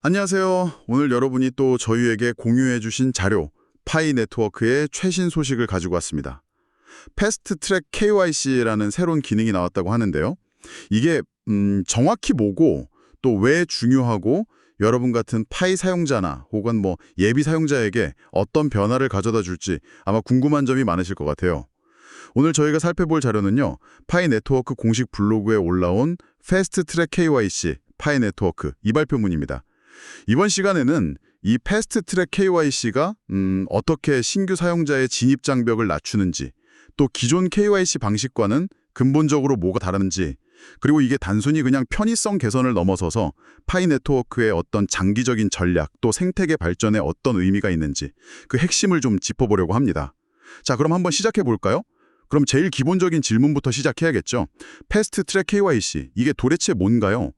안녕하세요. 오늘 여러분이 또 저희에게 공유해 주신 자료, 파이 네트워크의 최신 소식을 가지고 왔습니다. 패스트 트랙 KYC라는 새로운 기능이 나왔다고 하는데요. 이게 정확히 뭐고 또 왜 중요하고 여러분 같은 파이 사용자나 혹은 예비 사용자에게 어떤 변화를 가져다 줄지 아마 궁금한 점이 많으실 것 같아요. 오늘 저희가 살펴볼 자료는요. 파이 네트워크 공식 블로그에 올라온 패스트 트랙 KYC, 파이 네트워크 이 발표문입니다. 이번 시간에는 이 패스트 트랙 KYC가 어떻게 신규 사용자의 진입 장벽을 낮추는지, 또 기존 KYC 방식과는 근본적으로 뭐가 다른지, 그리고 이게 단순히 그냥 편의성 개선을 넘어서서 파이 네트워크의 어떤 장기적인 전략, 또 생태계 발전에 어떤 의미가 있는지 그 핵심을 좀 짚어보려고 합니다. 자, 그럼 한번 시작해 볼까요? 그럼 제일 기본적인 질문부터 시작해야겠죠. 패스트 트랙 KYC, 이게 도대체 뭔가요?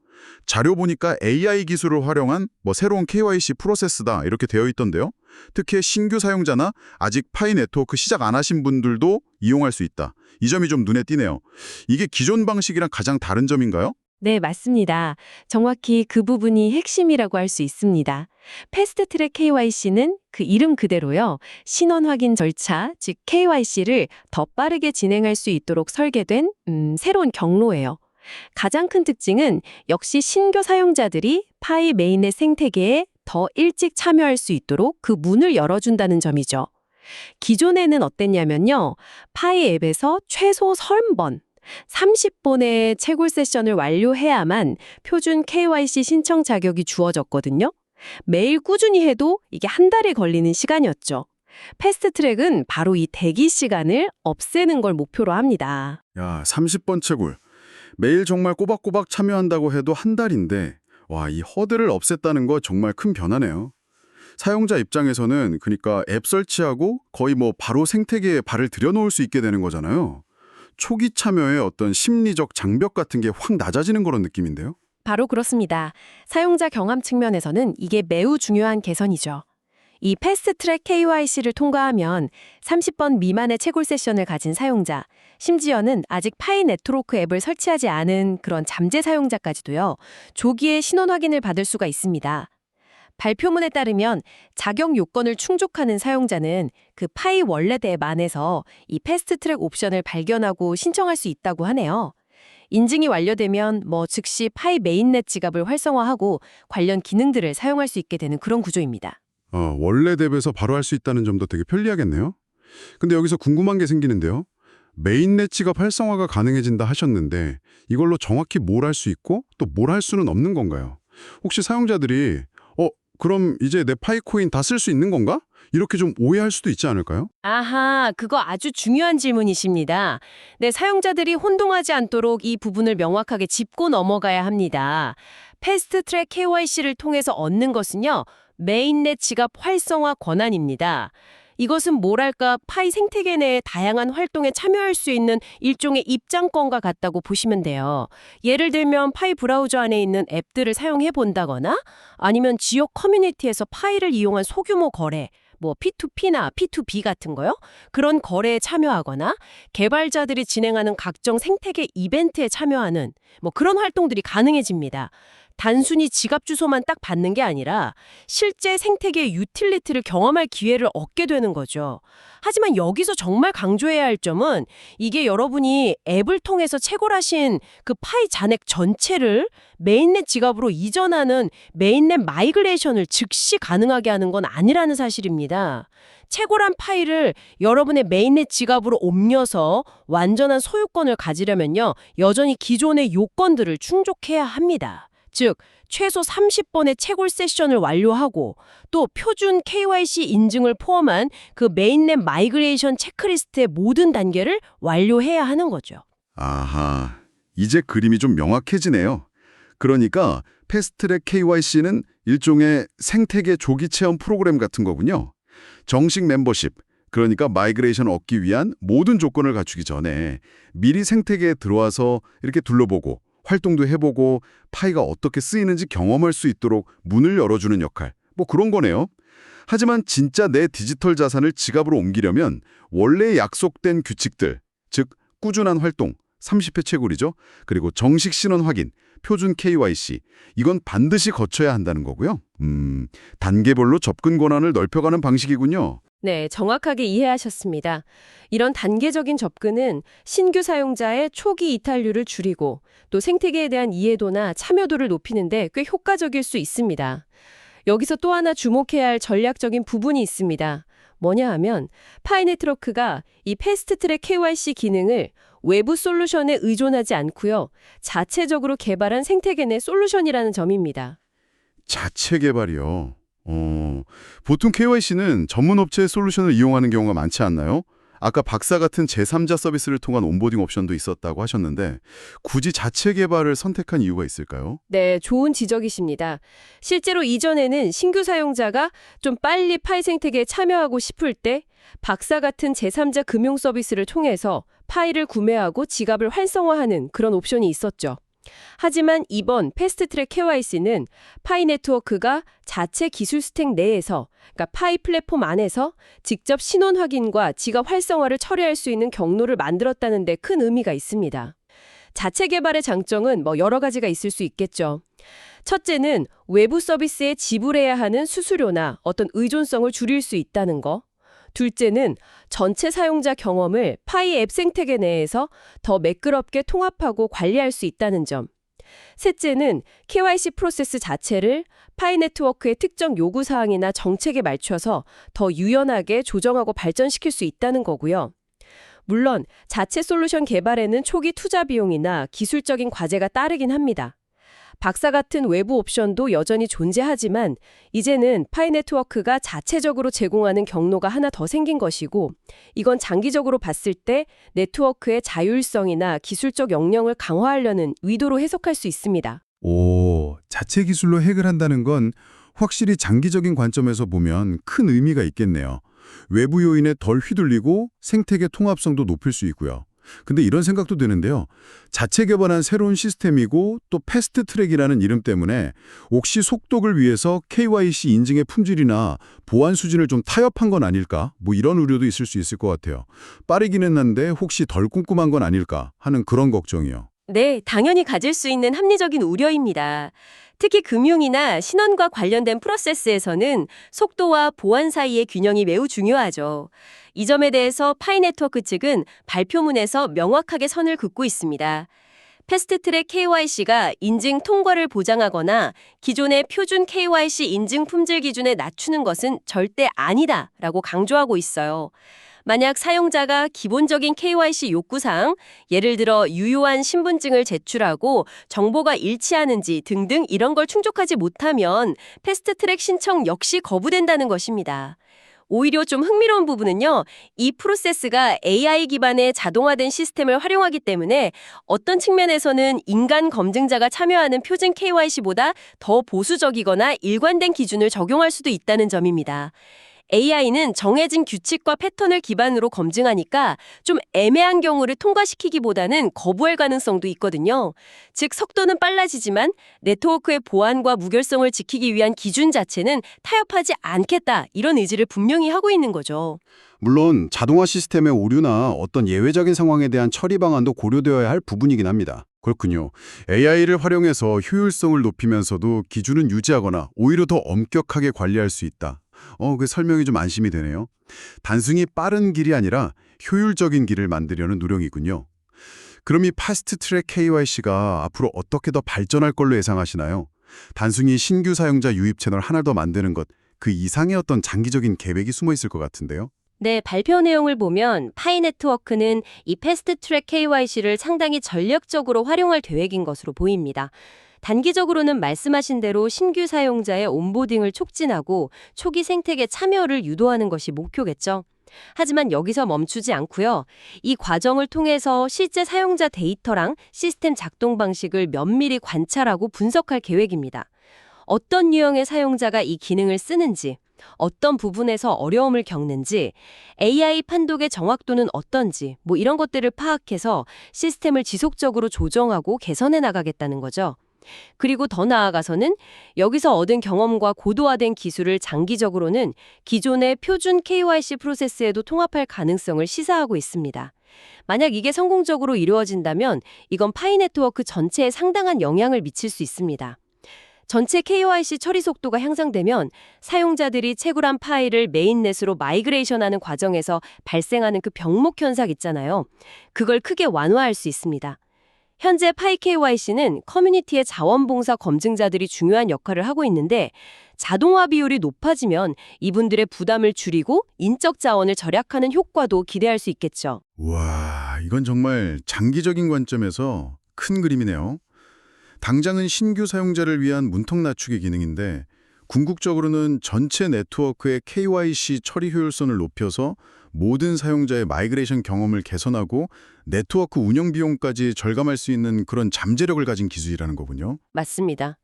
자료 보니까 AI 기술을 활용한 새로운 KYC 프로세스다 이렇게 되어 있던데요. 특히 신규 사용자나 아직 파이 네트워크 시작 안 하신 분들도 이용할 수 있다. 이 점이 좀 눈에 띄네요. 이게 기존 방식이랑 가장 다른 점인가요? 네, 맞습니다. 정확히 그 부분이 핵심이라고 할 수 있습니다. 패스트트랙 KYC는 그 이름 그대로요. 신원 확인 절차, 즉 KYC를 더 빠르게 진행할 수 있도록 설계된 새로운 경로예요. 가장 큰 특징은 역시 신규 사용자들이 파이 메인넷 생태계에 더 일찍 참여할 수 있도록 그 문을 열어준다는 점이죠. 기존에는 어땠냐면요. 파이 앱에서 최소 30번, 30번의 채굴 세션을 완료해야만 표준 KYC 신청 자격이 주어졌거든요. 매일 꾸준히 해도 이게 한 달이 걸리는 시간이었죠. 패스트트랙은 바로 이 대기 시간을 없애는 걸 목표로 합니다. 야, 30번 채굴. 매일 정말 꼬박꼬박 참여한다고 해도 한 달인데, 와, 이 허들을 없앴다는 거 정말 큰 변화네요. 사용자 입장에서는 그러니까 앱 설치하고 거의 바로 생태계에 발을 들여놓을 수 있게 되는 거잖아요. 초기 참여의 어떤 심리적 장벽 같은 게 확 낮아지는 그런 느낌인데요. 바로 그렇습니다. 사용자 경험 측면에서는 이게 매우 중요한 개선이죠. 이 패스트트랙 KYC를 통과하면 30번 미만의 채굴 세션을 가진 사용자, 심지어는 아직 파이 네트워크 앱을 설치하지 않은 그런 잠재 사용자까지도요, 조기에 신원 확인을 받을 수가 있습니다. 발표문에 따르면 자격 요건을 충족하는 사용자는 그 파이 월렛 앱 안에서 이 패스트트랙 옵션을 발견하고 신청할 수 있다고 하네요. 인증이 완료되면 즉시 파이 메인넷 지갑을 활성화하고 관련 기능들을 사용할 수 있게 되는 그런 구조입니다. 원래 앱에서 바로 할 수 있다는 점도 되게 편리하겠네요. 근데 여기서 궁금한 게 생기는데요. 메인넷 지갑 활성화가 가능해진다 하셨는데 이걸로 정확히 뭘 할 수 있고 또 뭘 할 수는 없는 건가요? 혹시 사용자들이 그럼 이제 내 파이코인 다 쓸 수 있는 건가? 이렇게 좀 오해할 수도 있지 않을까요? 아하, 그거 아주 중요한 질문이십니다. 네, 사용자들이 혼동하지 않도록 이 부분을 명확하게 짚고 넘어가야 합니다. 패스트트랙 KYC를 통해서 얻는 것은요, 메인넷 지갑 활성화 권한입니다. 이것은 뭐랄까 파이 생태계 내의 다양한 활동에 참여할 수 있는 일종의 입장권과 같다고 보시면 돼요. 예를 들면 파이 브라우저 안에 있는 앱들을 사용해 본다거나 아니면 지역 커뮤니티에서 파이를 이용한 소규모 거래, P2P나 P2B 같은 거요? 그런 거래에 참여하거나 개발자들이 진행하는 각종 생태계 이벤트에 참여하는 그런 활동들이 가능해집니다. 단순히 지갑 주소만 딱 받는 게 아니라 실제 생태계의 유틸리티를 경험할 기회를 얻게 되는 거죠. 하지만 여기서 정말 강조해야 할 점은 이게 여러분이 앱을 통해서 채굴하신 그 파이 잔액 전체를 메인넷 지갑으로 이전하는 메인넷 마이그레이션을 즉시 가능하게 하는 건 아니라는 사실입니다. 채굴한 파일을 여러분의 메인넷 지갑으로 옮겨서 완전한 소유권을 가지려면요, 여전히 기존의 요건들을 충족해야 합니다. 즉, 최소 30번의 채굴 세션을 완료하고 또 표준 KYC 인증을 포함한 그 메인넷 마이그레이션 체크리스트의 모든 단계를 완료해야 하는 거죠. 아하, 이제 그림이 좀 명확해지네요. 그러니까 패스트트랙 KYC는 일종의 생태계 조기 체험 프로그램 같은 거군요. 정식 멤버십, 그러니까 마이그레이션 얻기 위한 모든 조건을 갖추기 전에 미리 생태계에 들어와서 이렇게 둘러보고 활동도 해보고 파이가 어떻게 쓰이는지 경험할 수 있도록 문을 열어주는 역할, 그런 거네요. 하지만 진짜 내 디지털 자산을 지갑으로 옮기려면 원래 약속된 규칙들, 즉 꾸준한 활동, 30회 채굴이죠. 그리고 정식 신원 확인, 표준 KYC. 이건 반드시 거쳐야 한다는 거고요. 단계별로 접근 권한을 넓혀가는 방식이군요. 네, 정확하게 이해하셨습니다. 이런 단계적인 접근은 신규 사용자의 초기 이탈률을 줄이고 또 생태계에 대한 이해도나 참여도를 높이는데 꽤 효과적일 수 있습니다. 여기서 또 하나 주목해야 할 전략적인 부분이 있습니다. 뭐냐 하면 파이네트워크가 이 패스트트랙 KYC 기능을 외부 솔루션에 의존하지 않고요. 자체적으로 개발한 생태계 내 솔루션이라는 점입니다. 자체 개발이요. 보통 KYC는 전문 업체의 솔루션을 이용하는 경우가 많지 않나요? 아까 박사 같은 제3자 서비스를 통한 온보딩 옵션도 있었다고 하셨는데 굳이 자체 개발을 선택한 이유가 있을까요? 네, 좋은 지적이십니다. 실제로 이전에는 신규 사용자가 좀 빨리 파이 생태계에 참여하고 싶을 때 박사 같은 제3자 금융 서비스를 통해서 파이를 구매하고 지갑을 활성화하는 그런 옵션이 있었죠. 하지만 이번 패스트트랙 KYC는 파이 네트워크가 자체 기술 스택 내에서, 그러니까 파이 플랫폼 안에서 직접 신원 확인과 지갑 활성화를 처리할 수 있는 경로를 만들었다는 데 큰 의미가 있습니다. 자체 개발의 장점은 여러 가지가 있을 수 있겠죠. 첫째는 외부 서비스에 지불해야 하는 수수료나 어떤 의존성을 줄일 수 있다는 거. 둘째는 전체 사용자 경험을 파이 앱 생태계 내에서 더 매끄럽게 통합하고 관리할 수 있다는 점. 셋째는 KYC 프로세스 자체를 파이 네트워크의 특정 요구사항이나 정책에 맞춰서 더 유연하게 조정하고 발전시킬 수 있다는 거고요. 물론 자체 솔루션 개발에는 초기 투자 비용이나 기술적인 과제가 따르긴 합니다. 박사 같은 외부 옵션도 여전히 존재하지만 이제는 파이 네트워크가 자체적으로 제공하는 경로가 하나 더 생긴 것이고 이건 장기적으로 봤을 때 네트워크의 자율성이나 기술적 역량을 강화하려는 의도로 해석할 수 있습니다. 오, 자체 기술로 해결한다는 건 확실히 장기적인 관점에서 보면 큰 의미가 있겠네요. 외부 요인에 덜 휘둘리고 생태계 통합성도 높일 수 있고요. 근데 이런 생각도 드는데요. 자체 개발한 새로운 시스템이고 또 패스트 트랙이라는 이름 때문에 혹시 속독을 위해서 KYC 인증의 품질이나 보안 수준을 좀 타협한 건 아닐까? 이런 우려도 있을 수 있을 것 같아요. 빠르기는 한데 혹시 덜 꼼꼼한 건 아닐까 하는 그런 걱정이요. 네, 당연히 가질 수 있는 합리적인 우려입니다. 특히 금융이나 신원과 관련된 프로세스에서는 속도와 보안 사이의 균형이 매우 중요하죠. 이 점에 대해서 파이 네트워크 측은 발표문에서 명확하게 선을 긋고 있습니다. 패스트트랙 KYC가 인증 통과를 보장하거나 기존의 표준 KYC 인증 품질 기준에 낮추는 것은 절대 아니다라고 강조하고 있어요. 만약 사용자가 기본적인 KYC 요구사항, 예를 들어 유효한 신분증을 제출하고 정보가 일치하는지 등등 이런 걸 충족하지 못하면 패스트트랙 신청 역시 거부된다는 것입니다. 오히려 좀 흥미로운 부분은요, 이 프로세스가 AI 기반의 자동화된 시스템을 활용하기 때문에 어떤 측면에서는 인간 검증자가 참여하는 표준 KYC보다 더 보수적이거나 일관된 기준을 적용할 수도 있다는 점입니다. AI는 정해진 규칙과 패턴을 기반으로 검증하니까 좀 애매한 경우를 통과시키기보다는 거부할 가능성도 있거든요. 즉 속도는 빨라지지만 네트워크의 보안과 무결성을 지키기 위한 기준 자체는 타협하지 않겠다 이런 의지를 분명히 하고 있는 거죠. 물론 자동화 시스템의 오류나 어떤 예외적인 상황에 대한 처리 방안도 고려되어야 할 부분이긴 합니다. 그렇군요. AI를 활용해서 효율성을 높이면서도 기준은 유지하거나 오히려 더 엄격하게 관리할 수 있다. 그 설명이 좀 안심이 되네요. 단순히 빠른 길이 아니라 효율적인 길을 만들려는 노력이군요. 그럼 이 패스트 트랙 KYC가 앞으로 어떻게 더 발전할 걸로 예상하시나요? 단순히 신규 사용자 유입 채널 하나 더 만드는 것, 그 이상의 어떤 장기적인 계획이 숨어 있을 것 같은데요. 네, 발표 내용을 보면 파이 네트워크는 이 패스트 트랙 KYC를 상당히 전략적으로 활용할 계획인 것으로 보입니다. 단기적으로는 말씀하신 대로 신규 사용자의 온보딩을 촉진하고 초기 생태계 참여를 유도하는 것이 목표겠죠. 하지만 여기서 멈추지 않고요. 이 과정을 통해서 실제 사용자 데이터랑 시스템 작동 방식을 면밀히 관찰하고 분석할 계획입니다. 어떤 유형의 사용자가 이 기능을 쓰는지, 어떤 부분에서 어려움을 겪는지, AI 판독의 정확도는 어떤지, 이런 것들을 파악해서 시스템을 지속적으로 조정하고 개선해 나가겠다는 거죠. 그리고 더 나아가서는 여기서 얻은 경험과 고도화된 기술을 장기적으로는 기존의 표준 KYC 프로세스에도 통합할 가능성을 시사하고 있습니다. 만약 이게 성공적으로 이루어진다면 이건 파이 네트워크 전체에 상당한 영향을 미칠 수 있습니다. 전체 KYC 처리 속도가 향상되면 사용자들이 채굴한 파일을 메인넷으로 마이그레이션하는 과정에서 발생하는 그 병목 현상 있잖아요. 그걸 크게 완화할 수 있습니다. 현재 파이 KYC는 커뮤니티의 자원봉사 검증자들이 중요한 역할을 하고 있는데 자동화 비율이 높아지면 이분들의 부담을 줄이고 인적 자원을 절약하는 효과도 기대할 수 있겠죠. 와, 이건 정말 장기적인 관점에서 큰 그림이네요. 당장은 신규 사용자를 위한 문턱 낮추기 기능인데 궁극적으로는 전체 네트워크의 KYC 처리 효율성을 높여서 모든 사용자의 마이그레이션 경험을 개선하고 네트워크 운영 비용까지 절감할 수 있는 그런 잠재력을 가진 기술이라는 거군요. 맞습니다.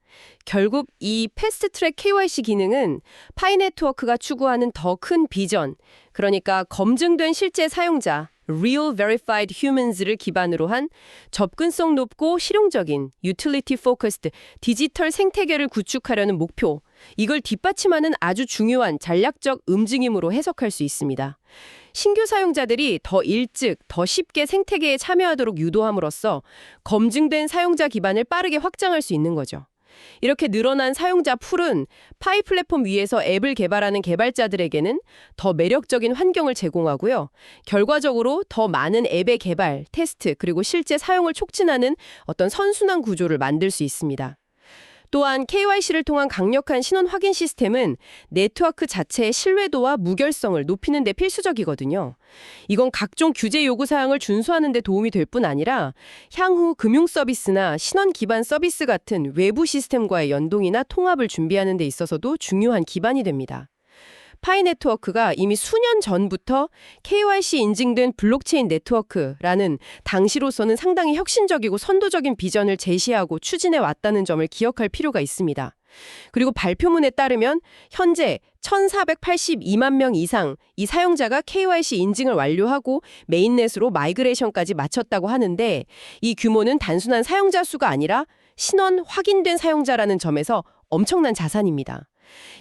결국 이 패스트트랙 KYC 기능은 파이 네트워크가 추구하는 더 큰 비전, 그러니까 검증된 실제 사용자, Real Verified Humans를 기반으로 한 접근성 높고 실용적인 Utility Focused 디지털 생태계를 구축하려는 목표, 이걸 뒷받침하는 아주 중요한 전략적 움직임으로 해석할 수 있습니다. 신규 사용자들이 더 일찍, 더 쉽게 생태계에 참여하도록 유도함으로써 검증된 사용자 기반을 빠르게 확장할 수 있는 거죠. 이렇게 늘어난 사용자 풀은 파이 플랫폼 위에서 앱을 개발하는 개발자들에게는 더 매력적인 환경을 제공하고요. 결과적으로 더 많은 앱의 개발, 테스트, 그리고 실제 사용을 촉진하는 어떤 선순환 구조를 만들 수 있습니다. 또한 KYC를 통한 강력한 신원 확인 시스템은 네트워크 자체의 신뢰도와 무결성을 높이는 데 필수적이거든요. 이건 각종 규제 요구 사항을 준수하는 데 도움이 될 뿐 아니라 향후 금융 서비스나 신원 기반 서비스 같은 외부 시스템과의 연동이나 통합을 준비하는 데 있어서도 중요한 기반이 됩니다. 파이 네트워크가 이미 수년 전부터 KYC 인증된 블록체인 네트워크라는 당시로서는 상당히 혁신적이고 선도적인 비전을 제시하고 추진해 왔다는 점을 기억할 필요가 있습니다. 그리고 발표문에 따르면 현재 1,482만 명 이상 이 사용자가 KYC 인증을 완료하고 메인넷으로 마이그레이션까지 마쳤다고 하는데 이 규모는 단순한 사용자 수가 아니라 신원 확인된 사용자라는 점에서 엄청난 자산입니다.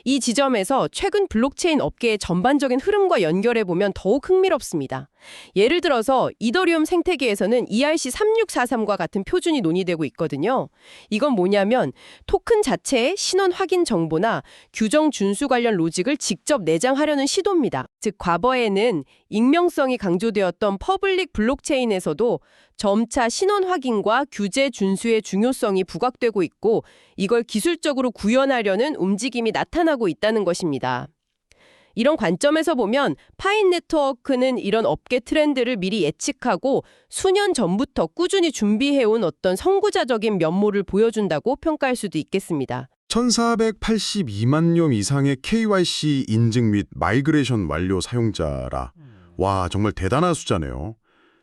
이 지점에서 최근 블록체인 업계의 전반적인 흐름과 연결해보면 더욱 흥미롭습니다. 예를 들어서 이더리움 생태계에서는 ERC3643과 같은 표준이 논의되고 있거든요. 이건 뭐냐면 토큰 자체의 신원 확인 정보나 규정 준수 관련 로직을 직접 내장하려는 시도입니다. 즉 과거에는 익명성이 강조되었던 퍼블릭 블록체인에서도 점차 신원 확인과 규제 준수의 중요성이 부각되고 있고 이걸 기술적으로 구현하려는 움직임이 나타나고 있다는 것입니다. 이런 관점에서 보면 파이 네트워크는 이런 업계 트렌드를 미리 예측하고 수년 전부터 꾸준히 준비해온 어떤 선구자적인 면모를 보여준다고 평가할 수도 있겠습니다. 1,482만 명 이상의 KYC 인증 및 마이그레이션 완료 사용자라. 와, 정말 대단한 숫자네요.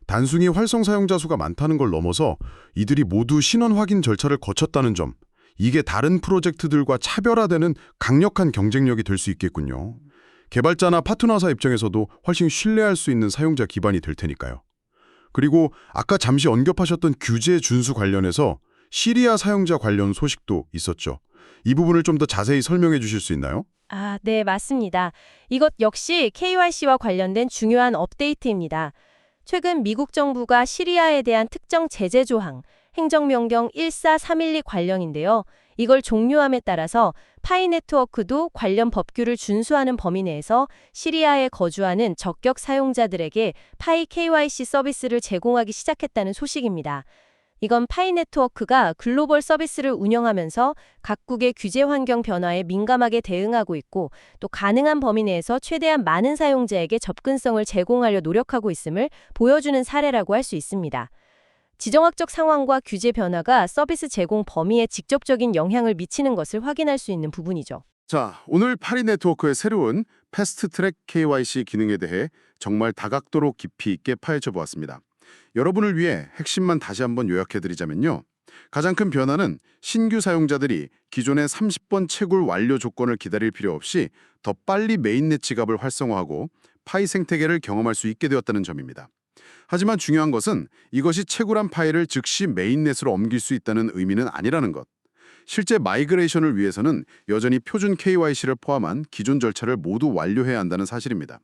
단순히 활성 사용자 수가 많다는 걸 넘어서 이들이 모두 신원 확인 절차를 거쳤다는 점, 이게 다른 프로젝트들과 차별화되는 강력한 경쟁력이 될 수 있겠군요. 개발자나 파트너사 입장에서도 훨씬 신뢰할 수 있는 사용자 기반이 될 테니까요. 그리고 아까 잠시 언급하셨던 규제 준수 관련해서 시리아 사용자 관련 소식도 있었죠. 이 부분을 좀 더 자세히 설명해 주실 수 있나요? 네, 맞습니다. 이것 역시 KYC와 관련된 중요한 업데이트입니다. 최근 미국 정부가 시리아에 대한 특정 제재 조항, 행정명령 14312 관련인데요. 이걸 종료함에 따라서 파이 네트워크도 관련 법규를 준수하는 범위 내에서 시리아에 거주하는 적격 사용자들에게 파이 KYC 서비스를 제공하기 시작했다는 소식입니다. 이건 파이 네트워크가 글로벌 서비스를 운영하면서 각국의 규제 환경 변화에 민감하게 대응하고 있고 또 가능한 범위 내에서 최대한 많은 사용자에게 접근성을 제공하려 노력하고 있음을 보여주는 사례라고 할 수 있습니다. 지정학적 상황과 규제 변화가 서비스 제공 범위에 직접적인 영향을 미치는 것을 확인할 수 있는 부분이죠. 자, 오늘 파리 네트워크의 새로운 패스트트랙 KYC 기능에 대해 정말 다각도로 깊이 있게 파헤쳐 보았습니다. 여러분을 위해 핵심만 다시 한번 요약해드리자면요. 가장 큰 변화는 신규 사용자들이 기존의 30번 채굴 완료 조건을 기다릴 필요 없이 더 빨리 메인넷 지갑을 활성화하고 파이 생태계를 경험할 수 있게 되었다는 점입니다. 하지만 중요한 것은 이것이 채굴한 파일을 즉시 메인넷으로 옮길 수 있다는 의미는 아니라는 것. 실제 마이그레이션을 위해서는 여전히 표준 KYC를 포함한 기존 절차를 모두 완료해야 한다는 사실입니다.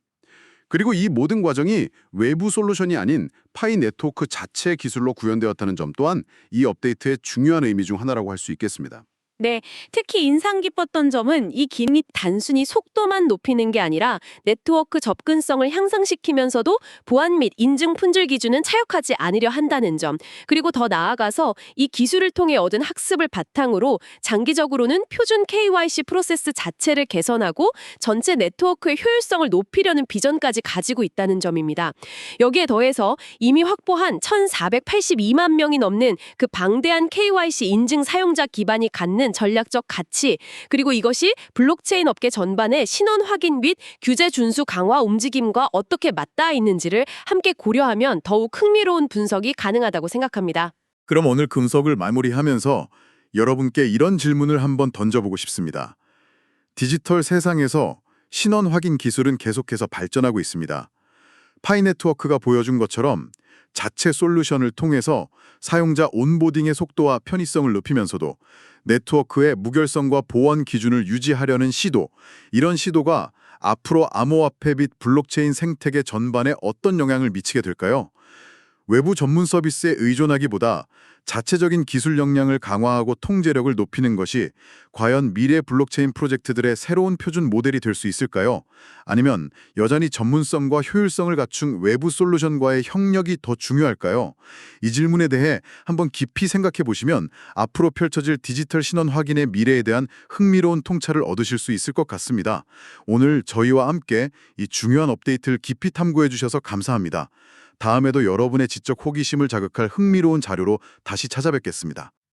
그리고 이 모든 과정이 외부 솔루션이 아닌 파이 네트워크 자체 기술로 구현되었다는 점 또한 이 업데이트의 중요한 의미 중 하나라고 할 수 있겠습니다. 네, 특히 인상 깊었던 점은 이 기능이 단순히 속도만 높이는 게 아니라 네트워크 접근성을 향상시키면서도 보안 및 인증 품질 기준은 차역하지 않으려 한다는 점, 그리고 더 나아가서 이 기술을 통해 얻은 학습을 바탕으로 장기적으로는 표준 KYC 프로세스 자체를 개선하고 전체 네트워크의 효율성을 높이려는 비전까지 가지고 있다는 점입니다. 여기에 더해서 이미 확보한 1,482만 명이 넘는 그 방대한 KYC 인증 사용자 기반이 갖는 전략적 가치, 그리고 이것이 블록체인 업계 전반의 신원 확인 및 규제 준수 강화 움직임과 어떻게 맞닿아 있는지를 함께 고려하면 더욱 흥미로운 분석이 가능하다고 생각합니다. 그럼 오늘 금속을 마무리하면서 여러분께 이런 질문을 한번 던져보고 싶습니다. 디지털 세상에서 신원 확인 기술은 계속해서 발전하고 있습니다. 파이 네트워크가 보여준 것처럼 자체 솔루션을 통해서 사용자 온보딩의 속도와 편의성을 높이면서도 네트워크의 무결성과 보안 기준을 유지하려는 시도, 이런 시도가 앞으로 암호화폐 및 블록체인 생태계 전반에 어떤 영향을 미치게 될까요? 외부 전문 서비스에 의존하기보다 자체적인 기술 역량을 강화하고 통제력을 높이는 것이 과연 미래 블록체인 프로젝트들의 새로운 표준 모델이 될 수 있을까요? 아니면 여전히 전문성과 효율성을 갖춘 외부 솔루션과의 협력이 더 중요할까요? 이 질문에 대해 한번 깊이 생각해 보시면 앞으로 펼쳐질 디지털 신원 확인의 미래에 대한 흥미로운 통찰을 얻으실 수 있을 것 같습니다. 오늘 저희와 함께 이 중요한 업데이트를 깊이 탐구해 주셔서 감사합니다. 다음에도 여러분의 지적 호기심을 자극할 흥미로운 자료로 다시 찾아뵙겠습니다.